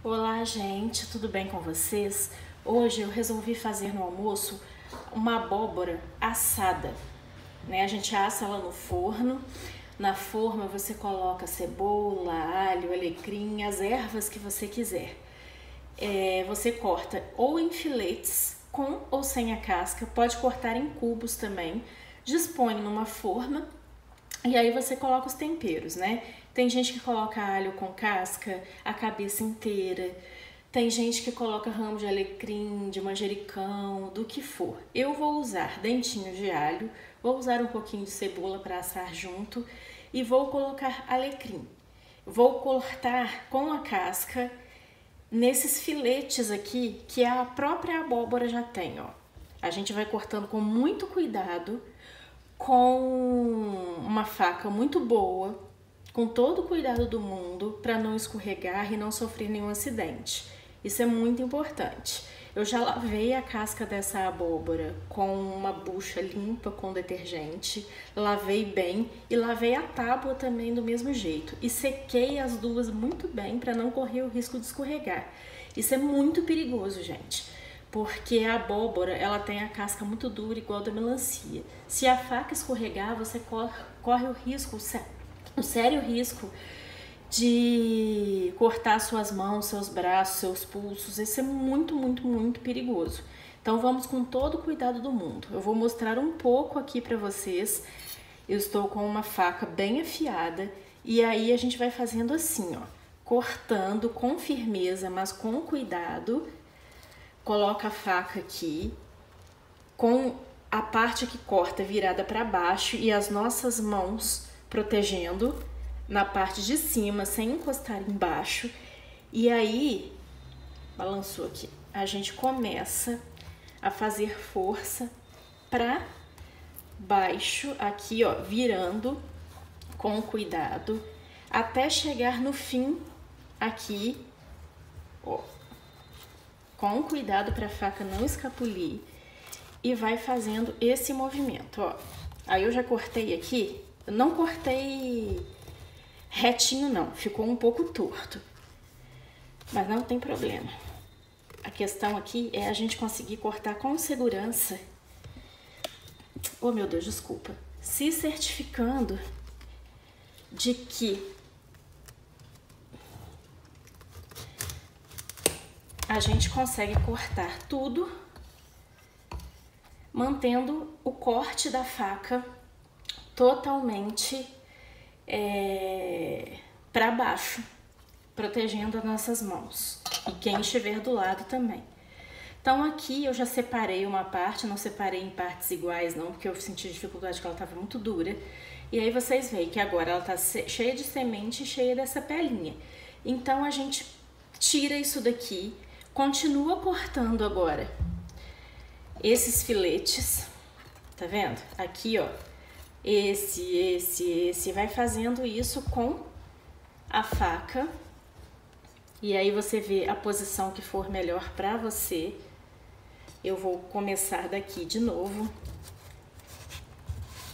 Olá, gente, tudo bem com vocês? Hoje eu resolvi fazer no almoço uma abóbora assada, né? A gente assa ela no forno. Na forma você coloca cebola, alho, alecrim, as ervas que você quiser. Você corta ou em filetes, com ou sem a casca, pode cortar em cubos também. Dispõe numa forma e aí você coloca os temperos, né? Tem gente que coloca alho com casca, a cabeça inteira. Tem gente que coloca ramo de alecrim, de manjericão, do que for. Eu vou usar dentinhos de alho, vou usar um pouquinho de cebola para assar junto e vou colocar alecrim. Vou cortar com a casca nesses filetes aqui que a própria abóbora já tem, ó. A gente vai cortando com muito cuidado, com uma faca muito boa, com todo o cuidado do mundo para não escorregar e não sofrer nenhum acidente. Isso é muito importante. Eu já lavei a casca dessa abóbora com uma bucha limpa com detergente, lavei bem e lavei a tábua também do mesmo jeito e sequei as duas muito bem para não correr o risco de escorregar. Isso é muito perigoso, gente, porque a abóbora ela tem a casca muito dura igual da melancia. Se a faca escorregar, você corre o sério risco de cortar suas mãos, seus braços, seus pulsos. Isso é muito, muito, muito perigoso. Então vamos com todo o cuidado do mundo. Eu vou mostrar um pouco aqui para vocês. Eu estou com uma faca bem afiada e aí a gente vai fazendo assim, ó, cortando com firmeza, mas com cuidado. Coloca a faca aqui com a parte que corta virada para baixo e as nossas mãos protegendo na parte de cima, sem encostar embaixo. E aí, balançou aqui, a gente começa a fazer força para baixo, aqui ó, virando com cuidado, até chegar no fim aqui, ó, com cuidado para a faca não escapulir, e vai fazendo esse movimento, ó. Aí eu já cortei aqui, eu não cortei retinho não, ficou um pouco torto, mas não tem problema. A questão aqui é a gente conseguir cortar com segurança, oh meu Deus, desculpa, se certificando de que a gente consegue cortar tudo, mantendo o corte da faca totalmente para baixo, protegendo as nossas mãos e quem estiver do lado também. Então aqui eu já separei uma parte, não separei em partes iguais não, porque eu senti dificuldade que ela estava muito dura. E aí vocês veem que agora ela tá cheia de semente e cheia dessa pelinha. Então a gente tira isso daqui, continua cortando agora esses filetes, tá vendo? Aqui ó, esse, vai fazendo isso com a faca. E aí você vê a posição que for melhor pra você. Eu vou começar daqui de novo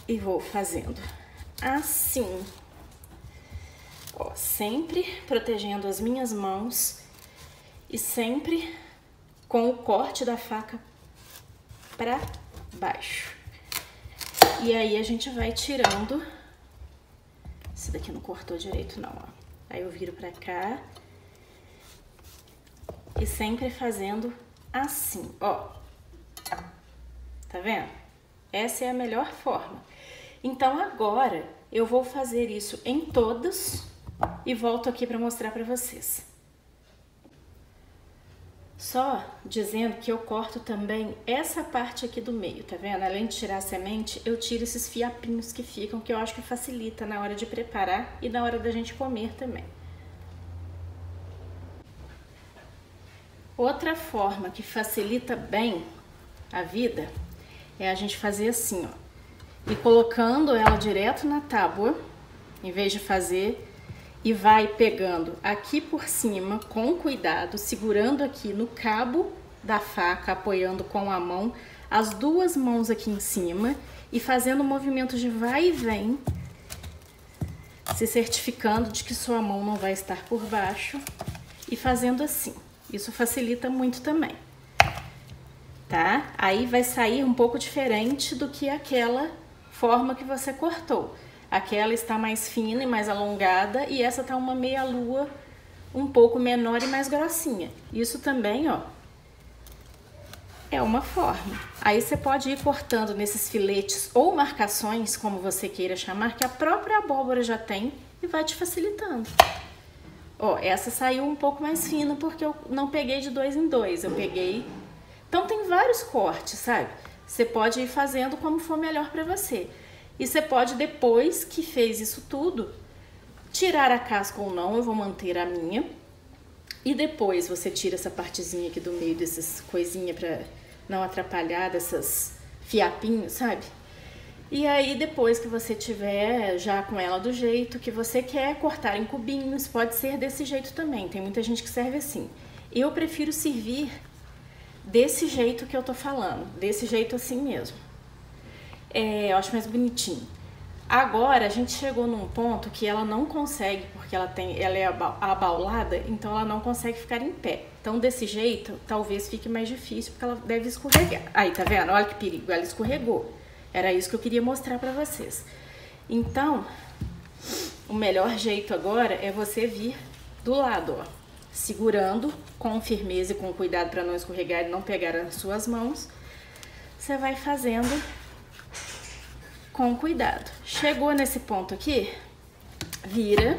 e vou fazendo assim, ó, sempre protegendo as minhas mãos e sempre com o corte da faca pra baixo. E aí a gente vai tirando. Esse daqui não cortou direito não, ó. Aí eu viro pra cá e sempre fazendo assim, ó. Tá vendo? Essa é a melhor forma. Então agora eu vou fazer isso em todos e volto aqui pra mostrar pra vocês. Só dizendo que eu corto também essa parte aqui do meio, tá vendo? Além de tirar a semente, eu tiro esses fiapinhos que ficam, que eu acho que facilita na hora de preparar e na hora da gente comer também. Outra forma que facilita bem a vida é a gente fazer assim, ó. E colocando ela direto na tábua, em vez de fazer, e vai pegando aqui por cima com cuidado, segurando aqui no cabo da faca, apoiando com a mão, as duas mãos aqui em cima e fazendo um movimento de vai e vem, se certificando de que sua mão não vai estar por baixo e fazendo assim. Isso facilita muito também, tá? Aí vai sair um pouco diferente do que aquela forma que você cortou. Aquela está mais fina e mais alongada e essa tá uma meia lua um pouco menor e mais grossinha. Isso também, ó, é uma forma. Aí você pode ir cortando nesses filetes ou marcações, como você queira chamar, que a própria abóbora já tem e vai te facilitando. Ó, essa saiu um pouco mais fina porque eu não peguei de 2 em 2, eu peguei... Então tem vários cortes, sabe? Você pode ir fazendo como for melhor pra você. E você pode, depois que fez isso tudo, tirar a casca ou não, eu vou manter a minha. E depois você tira essa partezinha aqui do meio dessas coisinhas pra não atrapalhar, dessas fiapinhos, sabe? E aí depois que você tiver já com ela do jeito que você quer, cortar em cubinhos, pode ser desse jeito também. Tem muita gente que serve assim. Eu prefiro servir desse jeito que eu tô falando, desse jeito assim mesmo. Eu acho mais bonitinho. Agora a gente chegou num ponto que ela não consegue, porque ela é abaulada, então ela não consegue ficar em pé. Então desse jeito talvez fique mais difícil, porque ela deve escorregar. Aí, tá vendo? Olha que perigo, ela escorregou. Era isso que eu queria mostrar pra vocês. Então, o melhor jeito agora é você vir do lado, ó, segurando com firmeza e com cuidado para não escorregar e não pegar as suas mãos. Você vai fazendo com cuidado. Chegou nesse ponto aqui, vira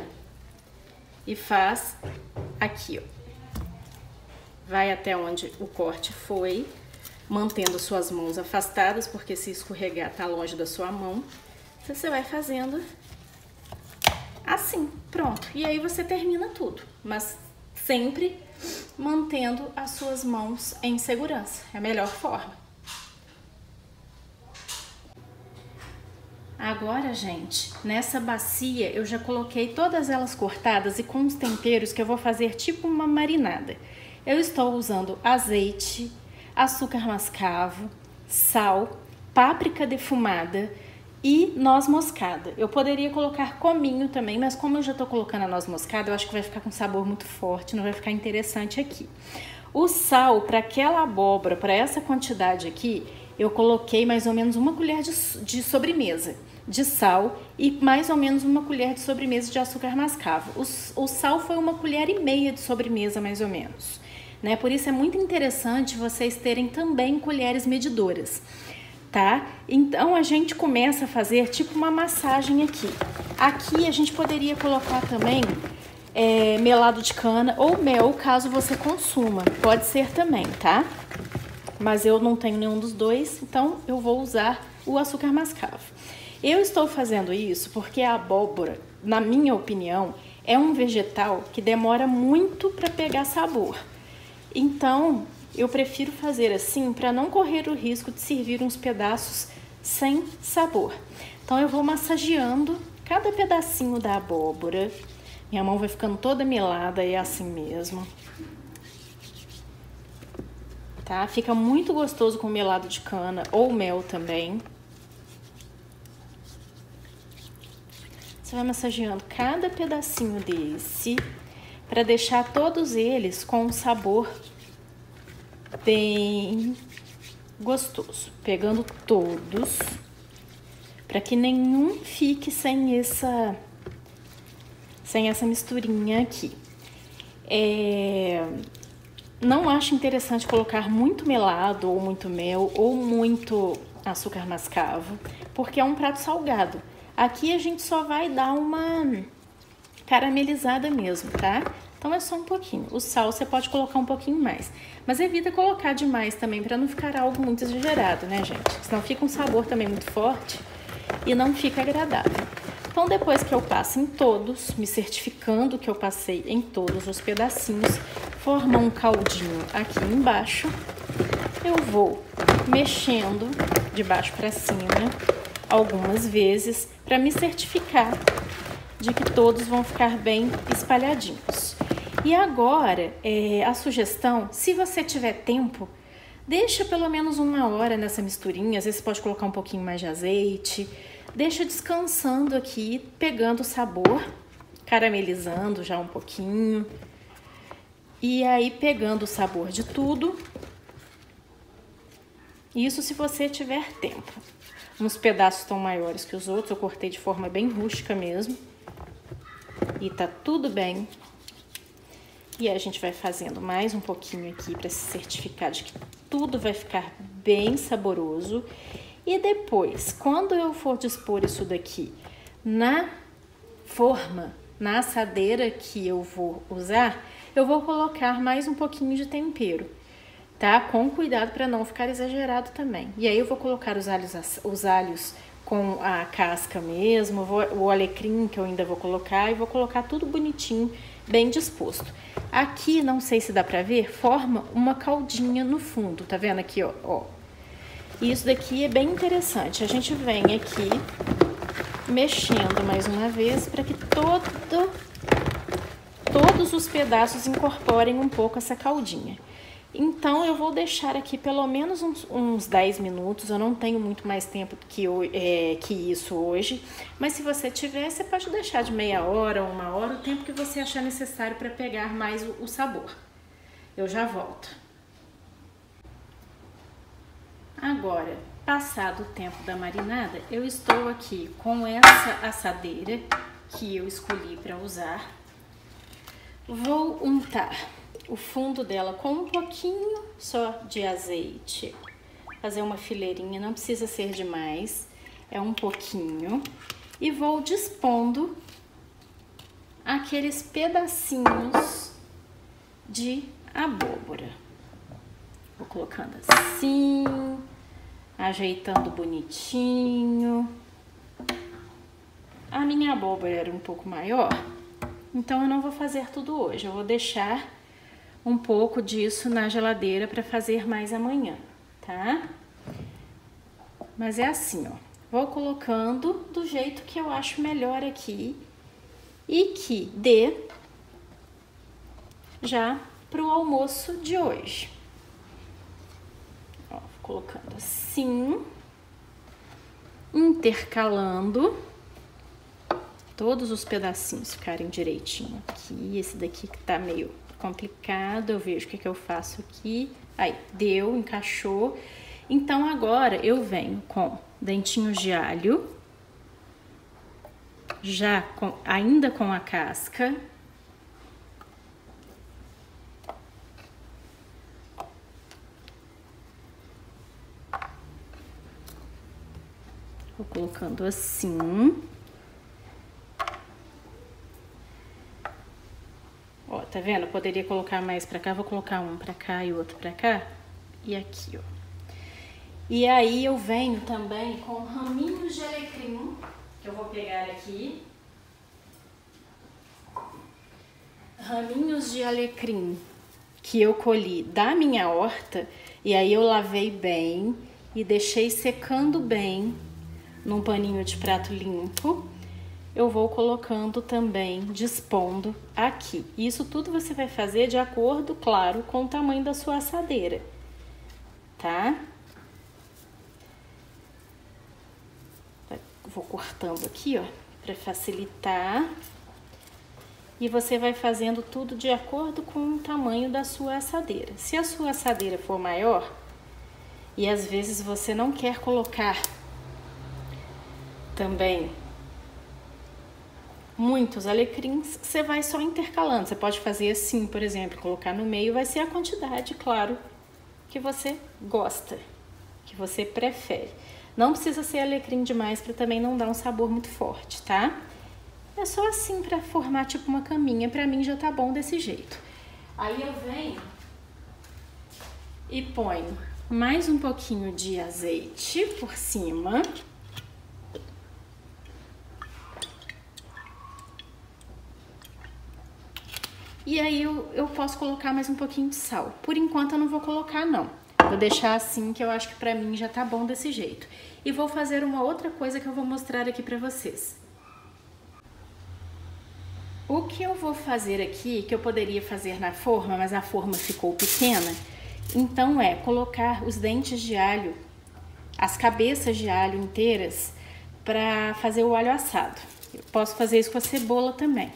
e faz aqui, ó. Vai até onde o corte foi, mantendo suas mãos afastadas, porque se escorregar tá longe da sua mão. Então, você vai fazendo assim, pronto. E aí você termina tudo, mas sempre mantendo as suas mãos em segurança. É a melhor forma. Agora, gente, nessa bacia eu já coloquei todas elas cortadas e com os temperos que eu vou fazer tipo uma marinada. Eu estou usando azeite, açúcar mascavo, sal, páprica defumada e noz moscada. Eu poderia colocar cominho também, mas como eu já tô colocando a noz moscada, eu acho que vai ficar com sabor muito forte, não vai ficar interessante aqui. O sal, para aquela abóbora, para essa quantidade aqui, eu coloquei mais ou menos uma colher de sobremesa de sal e mais ou menos uma colher de sobremesa de açúcar mascavo. O sal foi 1,5 colheres de sobremesa, mais ou menos, né? Por isso é muito interessante vocês terem também colheres medidoras, tá? Então a gente começa a fazer tipo uma massagem aqui. Aqui a gente poderia colocar também melado de cana ou mel, caso você consuma. Pode ser também, tá? Mas eu não tenho nenhum dos dois, então eu vou usar o açúcar mascavo. Eu estou fazendo isso porque a abóbora, na minha opinião, é um vegetal que demora muito para pegar sabor. Então, eu prefiro fazer assim para não correr o risco de servir uns pedaços sem sabor. Então, eu vou massageando cada pedacinho da abóbora. Minha mão vai ficando toda melada, é assim mesmo. Tá? Fica muito gostoso com melado de cana ou mel também. Você vai massageando cada pedacinho desse para deixar todos eles com um sabor bem gostoso. Pegando todos para que nenhum fique sem essa misturinha aqui. Não acho interessante colocar muito melado ou muito mel ou muito açúcar mascavo, porque é um prato salgado. Aqui a gente só vai dar uma caramelizada mesmo, tá? Então é só um pouquinho. O sal você pode colocar um pouquinho mais, mas evita colocar demais também para não ficar algo muito exagerado, né, gente? Senão fica um sabor também muito forte e não fica agradável. Então depois que eu passo em todos, me certificando que eu passei em todos os pedacinhos, forma um caldinho aqui embaixo. Eu vou mexendo de baixo para cima algumas vezes para me certificar de que todos vão ficar bem espalhadinhos. E agora, a sugestão, se você tiver tempo, deixa pelo menos 1 hora nessa misturinha. Às vezes você pode colocar um pouquinho mais de azeite. Deixa descansando aqui, pegando o sabor, caramelizando já um pouquinho. E aí pegando o sabor de tudo. Isso se você tiver tempo. Uns pedaços estão maiores que os outros, eu cortei de forma bem rústica mesmo. E tá tudo bem. E a gente vai fazendo mais um pouquinho aqui para se certificar de que tudo vai ficar bem saboroso. E depois, quando eu for dispor isso daqui na forma, na assadeira que eu vou usar, eu vou colocar mais um pouquinho de tempero, tá? Com cuidado para não ficar exagerado também. E aí eu vou colocar os alhos com a casca mesmo, o alecrim que eu ainda vou colocar e vou colocar tudo bonitinho, bem disposto. Aqui, não sei se dá pra ver, forma uma caldinha no fundo, tá vendo aqui, ó? E isso daqui é bem interessante. A gente vem aqui mexendo mais uma vez para que todos os pedaços incorporem um pouco essa caldinha. Então, eu vou deixar aqui pelo menos uns 10 minutos. Eu não tenho muito mais tempo que isso hoje. Mas se você tiver, você pode deixar de meia hora ou uma hora, o tempo que você achar necessário para pegar mais o sabor. Eu já volto. Agora, passado o tempo da marinada, eu estou aqui com essa assadeira que eu escolhi para usar. Vou untar o fundo dela com um pouquinho só de azeite, fazer uma fileirinha, não precisa ser demais, é um pouquinho, e vou dispondo aqueles pedacinhos de abóbora. Vou colocando assim, ajeitando bonitinho. A minha abóbora era um pouco maior, então eu não vou fazer tudo hoje, eu vou deixar um pouco disso na geladeira para fazer mais amanhã, tá? Mas é assim, ó. Vou colocando do jeito que eu acho melhor aqui e que dê já pro almoço de hoje. Ó, vou colocando assim, intercalando todos os pedacinhos ficarem direitinho aqui. Esse daqui que tá meio complicado, eu vejo o que eu faço aqui. Aí, deu, encaixou. Então, agora eu venho com dentinhos de alho, ainda com a casca. Vou colocando assim. Ó, tá vendo? Eu poderia colocar mais pra cá, vou colocar um pra cá e outro pra cá. E aqui, ó. E aí eu venho também com raminhos de alecrim, que eu vou pegar aqui. Raminhos de alecrim que eu colhi da minha horta. E aí eu lavei bem e deixei secando bem num paninho de prato limpo. Eu vou colocando também, dispondo aqui. Isso tudo você vai fazer de acordo, claro, com o tamanho da sua assadeira, tá? Vou cortando aqui, ó, para facilitar. E você vai fazendo tudo de acordo com o tamanho da sua assadeira. Se a sua assadeira for maior, e às vezes você não quer colocar também muitos alecrins, você vai só intercalando. Você pode fazer assim, por exemplo, colocar no meio, vai ser a quantidade, claro, que você gosta, que você prefere. Não precisa ser alecrim demais para também não dar um sabor muito forte, tá? É só assim para formar tipo uma caminha, para mim já tá bom desse jeito. Aí eu venho e ponho mais um pouquinho de azeite por cima. E aí eu posso colocar mais um pouquinho de sal. Por enquanto eu não vou colocar não. Vou deixar assim, que eu acho que pra mim já tá bom desse jeito. E vou fazer uma outra coisa que eu vou mostrar aqui pra vocês. O que eu vou fazer aqui, que eu poderia fazer na forma, mas a forma ficou pequena, então é colocar os dentes de alho, as cabeças de alho inteiras, pra fazer o alho assado. Eu posso fazer isso com a cebola também.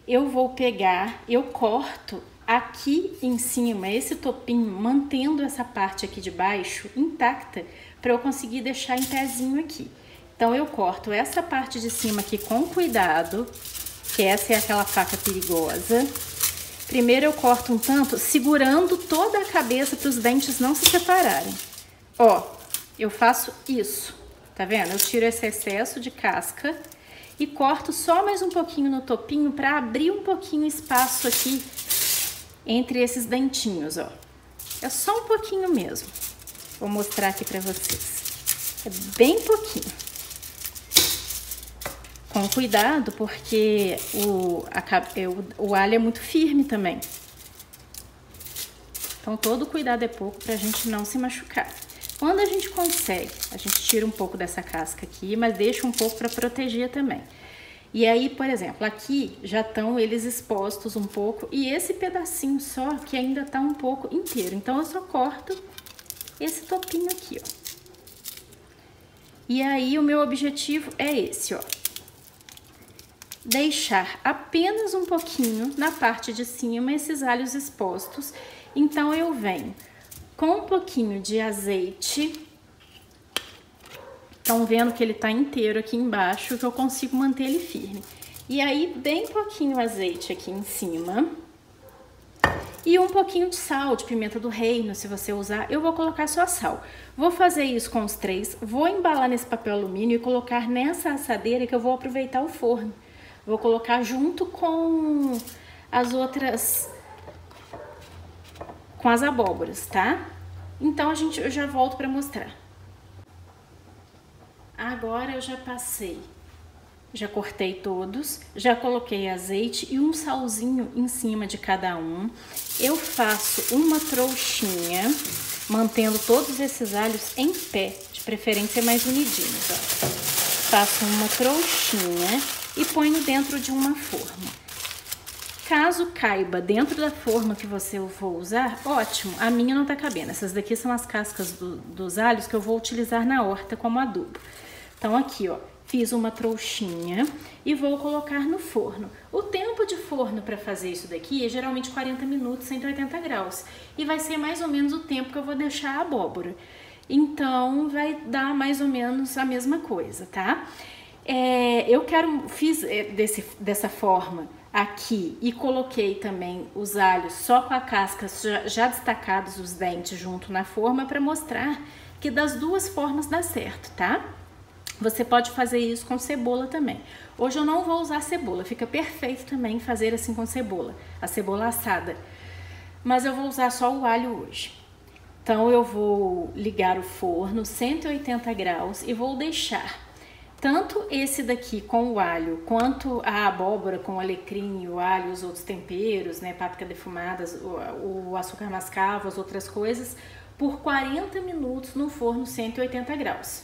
Eu vou pegar, eu corto aqui em cima, esse topinho, mantendo essa parte aqui de baixo intacta, para eu conseguir deixar em pezinho aqui. Então eu corto essa parte de cima aqui com cuidado, que essa é aquela faca perigosa. Primeiro eu corto um tanto, segurando toda a cabeça para os dentes não se separarem. Ó, eu faço isso, tá vendo? Eu tiro esse excesso de casca e corto só mais um pouquinho no topinho para abrir um pouquinho espaço aqui entre esses dentinhos, ó. É só um pouquinho mesmo. Vou mostrar aqui pra vocês. É bem pouquinho. Com cuidado, porque o alho é muito firme também. Então, todo cuidado é pouco pra gente não se machucar. Quando a gente consegue, a gente tira um pouco dessa casca aqui, mas deixa um pouco pra proteger também. E aí, por exemplo, aqui já estão eles expostos um pouco e esse pedacinho só que ainda tá um pouco inteiro. Então, eu só corto esse topinho aqui, ó. E aí, o meu objetivo é esse, ó. Deixar apenas um pouquinho na parte de cima esses alhos expostos. Então, eu venho com um pouquinho de azeite. Estão vendo que ele tá inteiro aqui embaixo, que eu consigo manter ele firme. E aí, bem pouquinho azeite aqui em cima. E um pouquinho de sal, de pimenta do reino, se você usar. Eu vou colocar só sal. Vou fazer isso com os 3. Vou embalar nesse papel alumínio e colocar nessa assadeira que eu vou aproveitar o forno. Vou colocar junto com as outras... com as abóboras, tá? Então, eu já volto pra mostrar. Agora eu já passei, já cortei todos, já coloquei azeite e um salzinho em cima de cada um. Eu faço uma trouxinha, mantendo todos esses alhos em pé, de preferência mais unidinhos, ó. Faço uma trouxinha e ponho dentro de uma forma. Caso caiba dentro da forma que você for usar, ótimo, a minha não tá cabendo. Essas daqui são as cascas dos alhos que eu vou utilizar na horta como adubo. Então aqui, ó, fiz uma trouxinha e vou colocar no forno. O tempo de forno para fazer isso daqui é geralmente 40 minutos, 180 graus. E vai ser mais ou menos o tempo que eu vou deixar a abóbora. Então vai dar mais ou menos a mesma coisa, tá? Fiz dessa forma aqui e coloquei também os alhos só com a casca já destacados os dentes junto na forma para mostrar que das duas formas dá certo, tá? Você pode fazer isso com cebola também. Hoje eu não vou usar cebola, fica perfeito também fazer assim com cebola, a cebola assada. Mas eu vou usar só o alho hoje. Então eu vou ligar o forno 180 graus e vou deixar tanto esse daqui com o alho, quanto a abóbora com o alecrim, o alho, os outros temperos, né, páprica defumada, o açúcar mascavo, as outras coisas, por 40 minutos no forno 180 graus.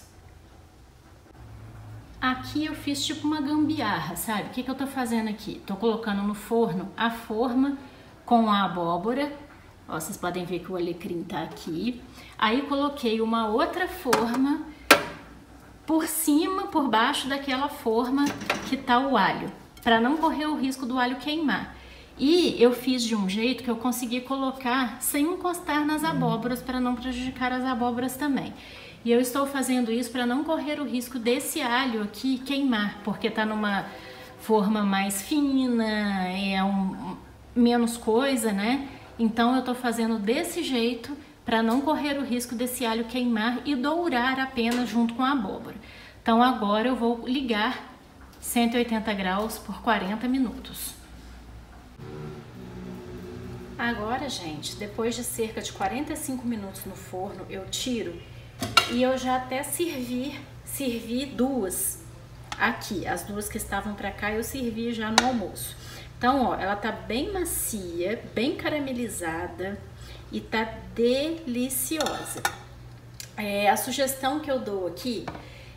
Aqui eu fiz tipo uma gambiarra, sabe? O que eu tô fazendo aqui? Tô colocando no forno a forma com a abóbora. Ó, vocês podem ver que o alecrim tá aqui. Aí coloquei uma outra forma por cima, por baixo daquela forma que tá o alho, para não correr o risco do alho queimar. E eu fiz de um jeito que eu consegui colocar sem encostar nas abóboras, para não prejudicar as abóboras também. E eu estou fazendo isso para não correr o risco desse alho aqui queimar, porque tá numa forma mais fina, menos coisa, né? Então eu tô fazendo desse jeito para não correr o risco desse alho queimar e dourar apenas junto com a abóbora. Então agora eu vou ligar 180 graus por 40 minutos. Agora, gente, depois de cerca de 45 minutos no forno, eu tiro e eu já até servi duas aqui. As duas que estavam para cá eu servi já no almoço. Então, ó, ela tá bem macia, bem caramelizada e tá deliciosa. A sugestão que eu dou aqui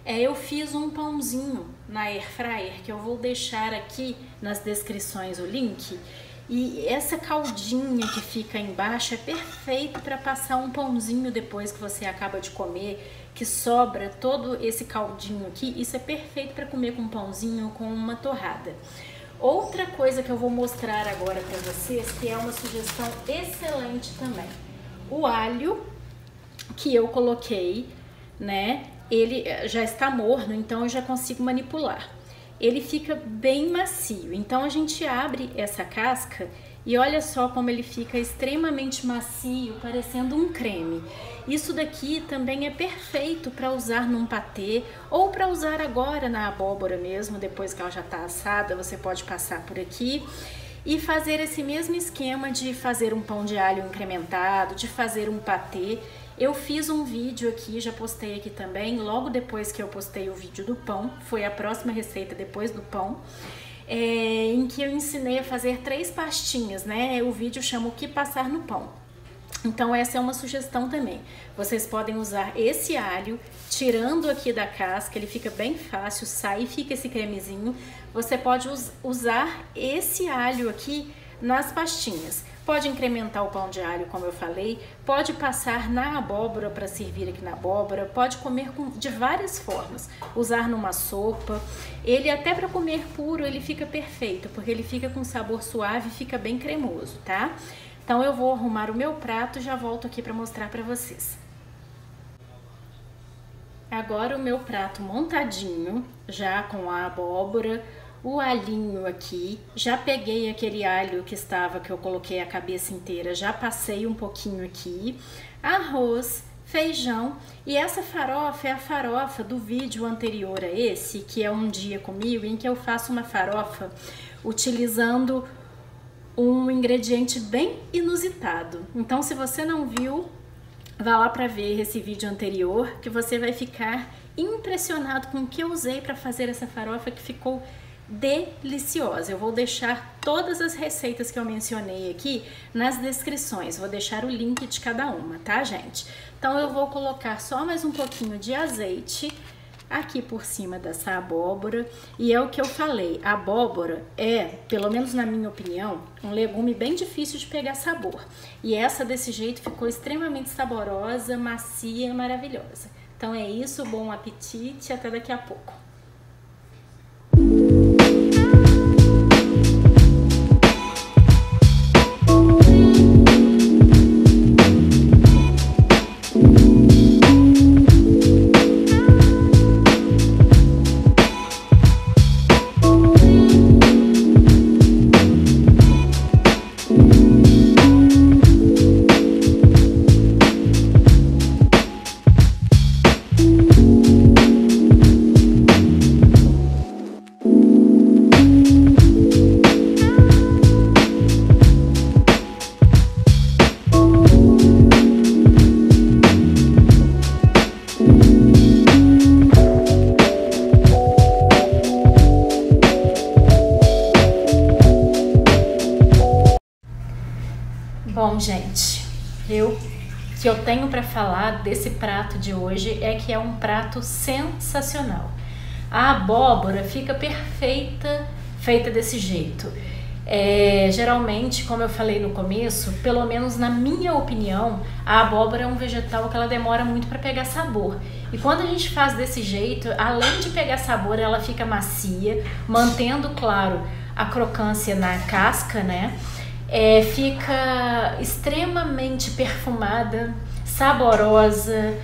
eu fiz um pãozinho na air fryer que eu vou deixar aqui nas descrições o link. E essa caldinha que fica embaixo é perfeito para passar um pãozinho depois que você acaba de comer, que sobra todo esse caldinho aqui. Isso é perfeito para comer com um pãozinho ou com uma torrada. Outra coisa que eu vou mostrar agora para vocês, que é uma sugestão excelente também. O alho que eu coloquei, né, ele já está morno, então eu já consigo manipular. Ele fica bem macio, então a gente abre essa casca e olha só como ele fica extremamente macio, parecendo um creme. Isso daqui também é perfeito para usar num patê ou para usar agora na abóbora mesmo, depois que ela já está assada, você pode passar por aqui e fazer esse mesmo esquema de fazer um pão de alho incrementado, de fazer um patê. Eu fiz um vídeo aqui, já postei aqui também, logo depois que eu postei o vídeo do pão, foi a próxima receita depois do pão, em que eu ensinei a fazer 3 pastinhas, né? O vídeo chama O que passar no pão. Então essa é uma sugestão também. Vocês podem usar esse alho, tirando aqui da casca, ele fica bem fácil, sai e fica esse cremezinho. Você pode usar esse alho aqui nas pastinhas. Pode incrementar o pão de alho, como eu falei, pode passar na abóbora para servir aqui na abóbora, pode comer de várias formas, usar numa sopa. Ele até para comer puro ele fica perfeito, porque ele fica com sabor suave e fica bem cremoso, tá? Então eu vou arrumar o meu prato e já volto aqui para mostrar para vocês. Agora o meu prato montadinho, já com a abóbora, o alhinho aqui, já peguei aquele alho que eu coloquei a cabeça inteira, já passei um pouquinho aqui, arroz, feijão, e essa farofa é a farofa do vídeo anterior a esse, que é Um Dia Comigo, em que eu faço uma farofa utilizando um ingrediente bem inusitado. Então, se você não viu, vá lá para ver esse vídeo anterior, que você vai ficar impressionado com o que eu usei para fazer essa farofa, que ficou deliciosa. Eu vou deixar todas as receitas que eu mencionei aqui nas descrições, vou deixar o link de cada uma, tá, gente? Então eu vou colocar só mais um pouquinho de azeite aqui por cima dessa abóbora, e é o que eu falei, a abóbora é, pelo menos na minha opinião, um legume bem difícil de pegar sabor, e essa desse jeito ficou extremamente saborosa, macia, maravilhosa. Então é isso, bom apetite, até daqui a pouco. Bom, gente, o que eu tenho para falar desse prato de hoje é que é um prato sensacional. A abóbora fica perfeita, feita desse jeito. Geralmente, como eu falei no começo, pelo menos na minha opinião, a abóbora é um vegetal que ela demora muito para pegar sabor. E quando a gente faz desse jeito, além de pegar sabor, ela fica macia, mantendo, claro, a crocância na casca, né? Fica extremamente perfumada, saborosa,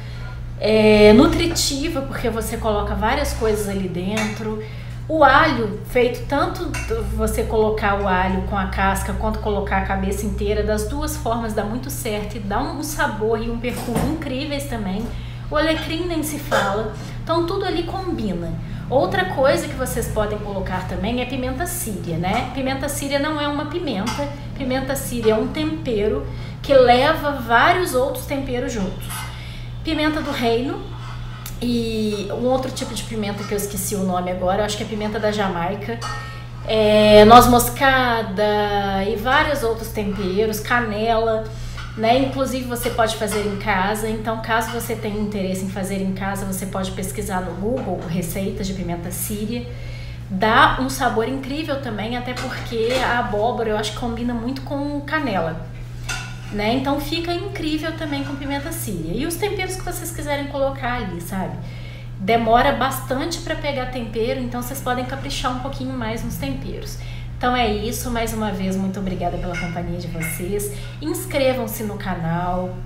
nutritiva, porque você coloca várias coisas ali dentro. O alho, feito tanto você colocar o alho com a casca quanto colocar a cabeça inteira, das duas formas dá muito certo e dá um sabor e um perfume incríveis também. O alecrim nem se fala, então tudo ali combina. Outra coisa que vocês podem colocar também é pimenta síria, né? Pimenta síria não é uma pimenta, pimenta síria é um tempero que leva vários outros temperos juntos. Pimenta do reino e um outro tipo de pimenta que eu esqueci o nome agora, acho que é pimenta da Jamaica, noz moscada e vários outros temperos, canela, né? Inclusive você pode fazer em casa, então caso você tenha interesse em fazer em casa, você pode pesquisar no Google receitas de pimenta síria. Dá um sabor incrível também, até porque a abóbora eu acho que combina muito com canela, né? Então fica incrível também com pimenta síria. E os temperos que vocês quiserem colocar ali, sabe? Demora bastante para pegar tempero, então vocês podem caprichar um pouquinho mais nos temperos. Então é isso, mais uma vez, muito obrigada pela companhia de vocês. Inscrevam-se no canal,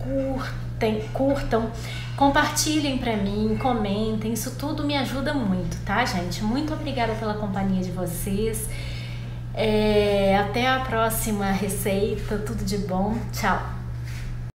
curtam, compartilhem pra mim, comentem, isso tudo me ajuda muito, tá, gente? Muito obrigada pela companhia de vocês. Até a próxima receita, tudo de bom, tchau!